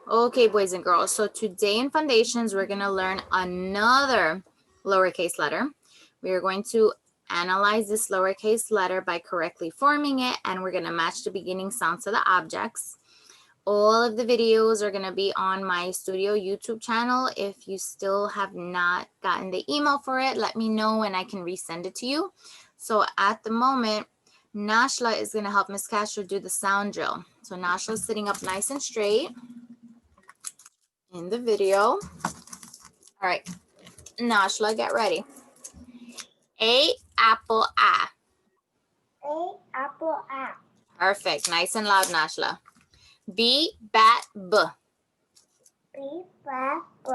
Okay, boys and girls. So today in Foundations, we're going to learn another lowercase letter. We are going to analyze this lowercase letter by correctly forming it, and we're going to match the beginning sounds to the objects. All of the videos are going to be on my studio YouTube channel. If you still have not gotten the email for it, let me know and I can resend it to you. So at the moment, Nashla is going to help Miss Castro do the sound drill. So Nashla is sitting up nice and straight in the video. All right, Nashla, get ready. A, apple, A. A, apple, A. Perfect. Nice and loud, Nashla. B, bat, B. B, bat, B.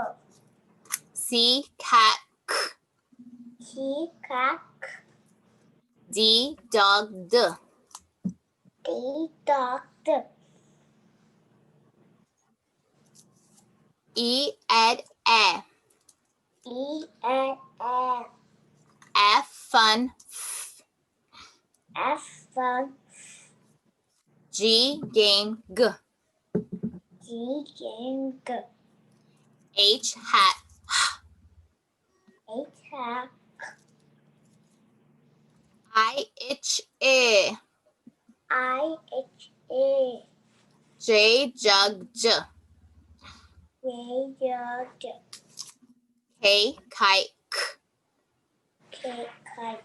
C, cat, K. C, cat, K. D, dog, D. D, dog, D. E, ed, E. E, N, N. F, fun, F. F, fun. G, game, G. G, game, G. H, hat, H, hat. I, itch, I. I, H, A. J, jug, J. J, J, J. K, kite, K. K, kite.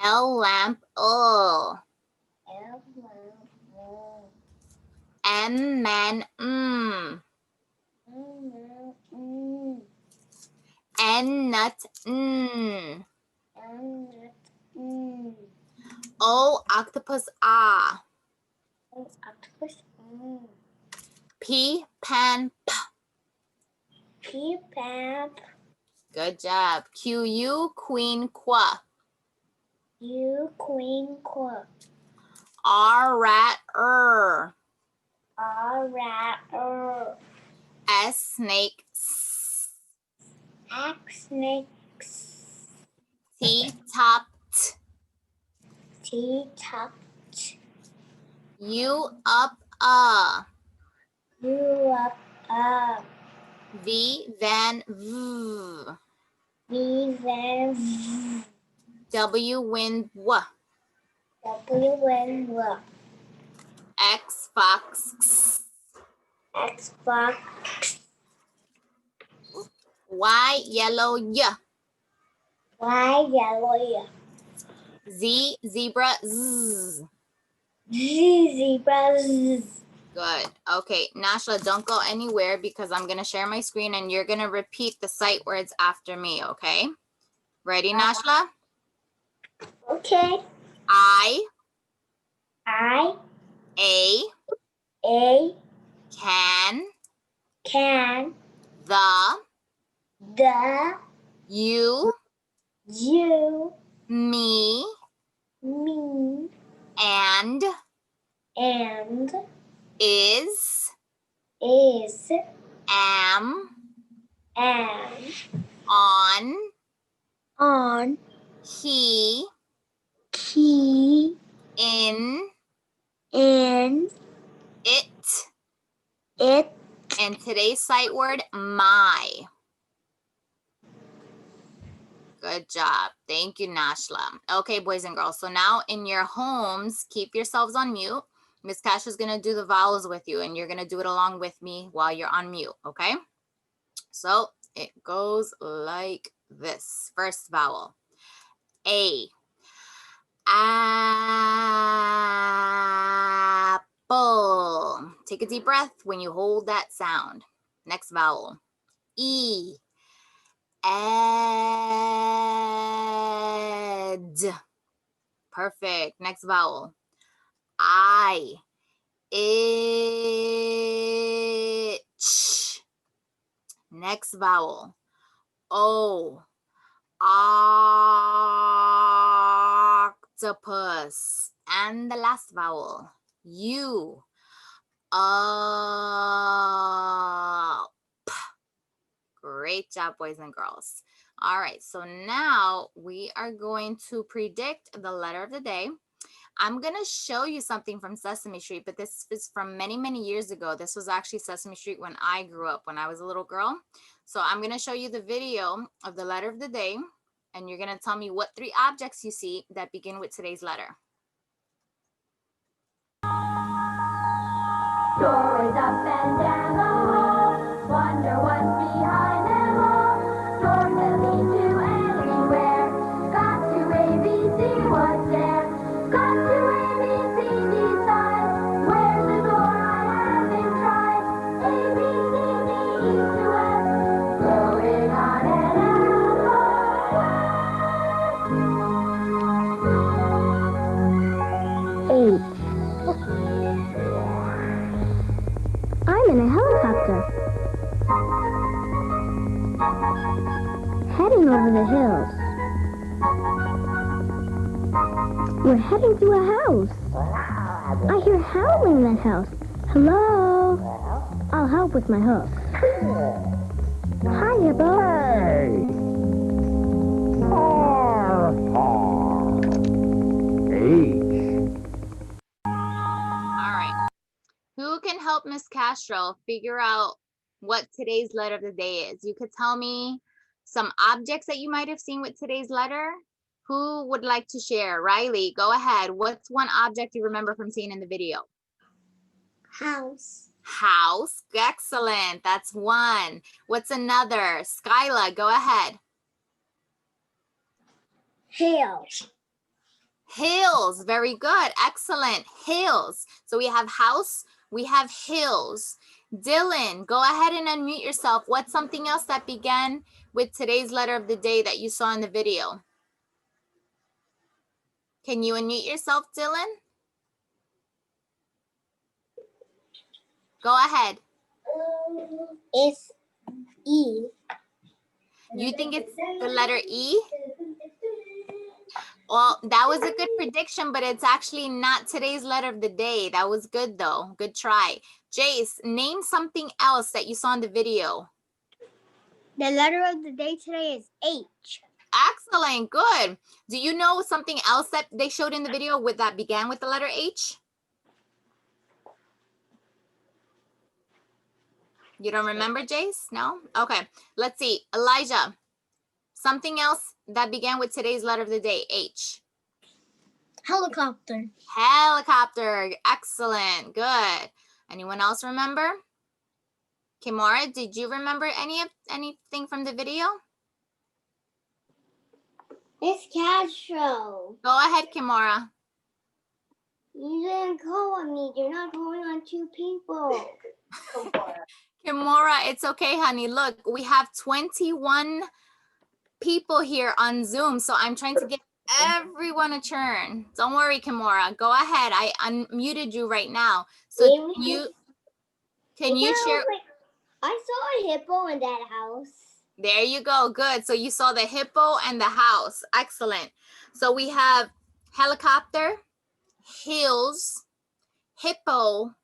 L, lamp, L. L, M, M, man, N, nut, N, O, octopus, ah. octopus, P, pan, P. P, pan, Good job. Q, U, queen, qua. U, queen, Q. R, rat, R, rat, S, snake, S. X, snake, T, top, T. T, top, U, up, U, up, V, van, V. V, van, W, wind, W. W, win, X, fox, X. Xbox, Y, yellow, Y. Y, yellow, Z, zebra, Z. Z, zebra, Z. Good. Okay, Nashla, don't go anywhere because I'm going to share my screen and you're going to repeat the sight words after me, okay? Ready, Nashla? Okay. I, I, A, can, can, the, you, you, me, me, and, and, is, is, am, and, on, on, he, key, in, in, it, it, and today's sight word, my. Good job. Thank you, Nashla. Okay, boys and girls. So now in your homes, keep yourselves on mute. Miss Cash is going to do the vowels with you, and you're going to do it along with me while you're on mute, okay? So it goes like this. First vowel, A. Apple. Take a deep breath when you hold that sound. Next vowel, E. Ed. Perfect. Next vowel, I. Itch. Next vowel, O. Octopus. And the last vowel, U. Up. Great job, boys and girls. All right, so now we are going to predict the letter of the day. I'm going to show you something from Sesame Street, but this is from many, many years ago. This was actually Sesame Street when I grew up, when I was a little girl. So I'm going to show you the video of the letter of the day, and you're going to tell me what 3 objects you see that begin with today's letter. Stories up and down the hall, wonder what's behind them all. Doors that lead to anywhere. Got to ABC, what's there? Got to ABC, decide. Where's the door I haven't tried? A, B, C, D, E to F. Going on an H. I'm in a helicopter. Heading over the hills. We're heading to a house. I hear howling in that house. Hello? I'll help with my hook. Hi, Hippo. Hey! H. All right. Who can help Miss Castro figure out what today's letter of the day is? You could tell me some objects that you might have seen with today's letter. Who would like to share? Riley, go ahead. What's one object you remember from seeing in the video? House. House. Excellent. That's one. What's another? Skyla, go ahead. Hills. Hills. Very good. Excellent. Hills. So we have house, we have hills. Dylan, go ahead and unmute yourself. What's something else that began with today's letter of the day that you saw in the video? Can you unmute yourself, Dylan? Go ahead. It's E. You think it's the letter E? Well, that was a good prediction, but it's actually not today's letter of the day. That was good though. Good try. Jace, name something else that you saw in the video. The letter of the day today is H. Excellent. Good. Do you know something else that they showed in the video with that began with the letter H? You don't remember, Jace? No? Okay. Let's see. Elijah, something else that began with today's letter of the day, H. Helicopter. Helicopter. Excellent. Good. Anyone else remember? Kimora, did you remember anything from the video? It's Castro. Go ahead, Kimora. You didn't call on me. You're not calling on 2 people. Kimora, it's okay, honey. Look, we have 21 people here on Zoom, so I'm trying to give everyone a turn. Don't worry, Kimora. Go ahead. I unmuted you right now. So can you share? I saw a hippo in that house. There you go. Good. So you saw the hippo and the house. Excellent. So we have helicopter, hills, hippo,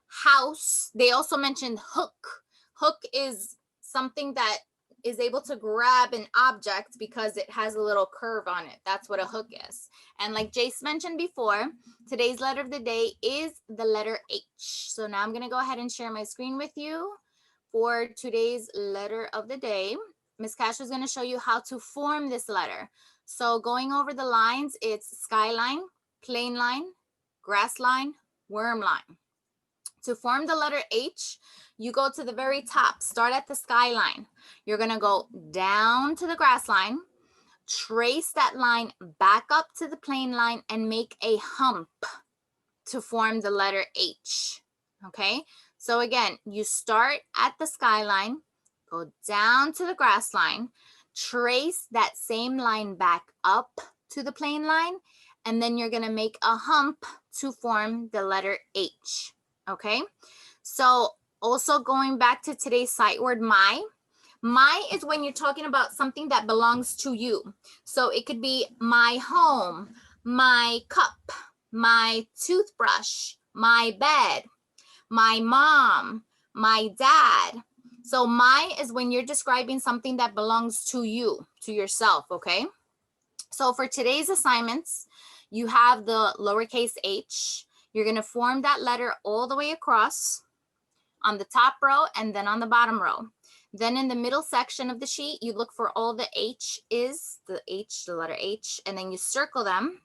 house. They also mentioned hook. Hook is something that is able to grab an object because it has a little curve on it. That's what a hook is. And like Jace mentioned before, today's letter of the day is the letter H. So now I'm going to go ahead and share my screen with you for today's letter of the day. Miss Cash is going to show you how to form this letter. So going over the lines, it's skyline, plain line, grass line, worm line. To form the letter H, you go to the very top, start at the skyline. You're going to go down to the grass line, trace that line back up to the plain line, and make a hump to form the letter H. Okay, so again, you start at the skyline, go down to the grass line, trace that same line back up to the plain line, and then you're going to make a hump to form the letter H. Okay, so also going back to today's sight word, my is when you're talking about something that belongs to you. So it could be my home, my cup, my toothbrush, my bed, my mom, my dad. So my is when you're describing something that belongs to you, to yourself, okay? So for today's assignments, you have the lowercase h. You're going to form that letter all the way across on the top row and then on the bottom row. Then in the middle section of the sheet, you look for all the the letter H, and then you circle them.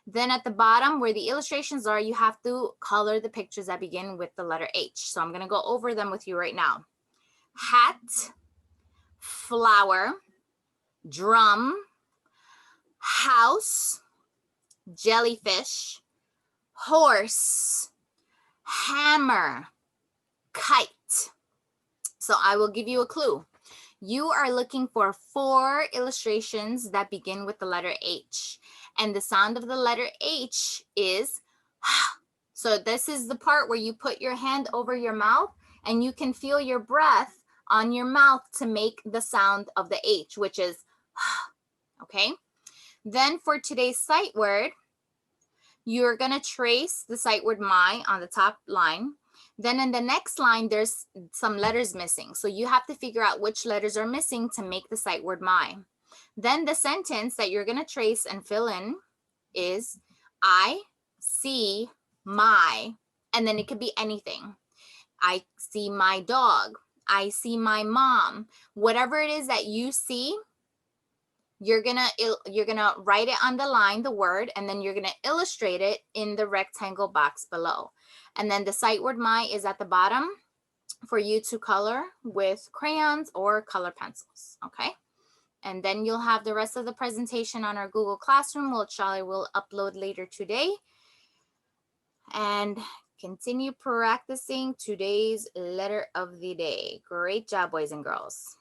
Then at the bottom where the illustrations are, you have to color the pictures that begin with the letter H. So I'm going to go over them with you right now. Hat, flower, drum, house, jellyfish, horse, hammer, kite. So I will give you a clue. You are looking for 4 illustrations that begin with the letter H. And the sound of the letter H is so this is the part where you put your hand over your mouth and you can feel your breath on your mouth to make the sound of the H, which is okay. Then for today's sight word, you're going to trace the sight word my on the top line. Then in the next line, there's some letters missing. So you have to figure out which letters are missing to make the sight word my. Then the sentence that you're going to trace and fill in is I see my, and then it could be anything. I see my dog. I see my mom. Whatever it is that you see, you're gonna write it on the line, the word, and then you're gonna illustrate it in the rectangle box below. And then the sight word my is at the bottom for you to color with crayons or color pencils, okay? And then you'll have the rest of the presentation on our Google Classroom, which I will upload later today. And continue practicing today's letter of the day. Great job, boys and girls.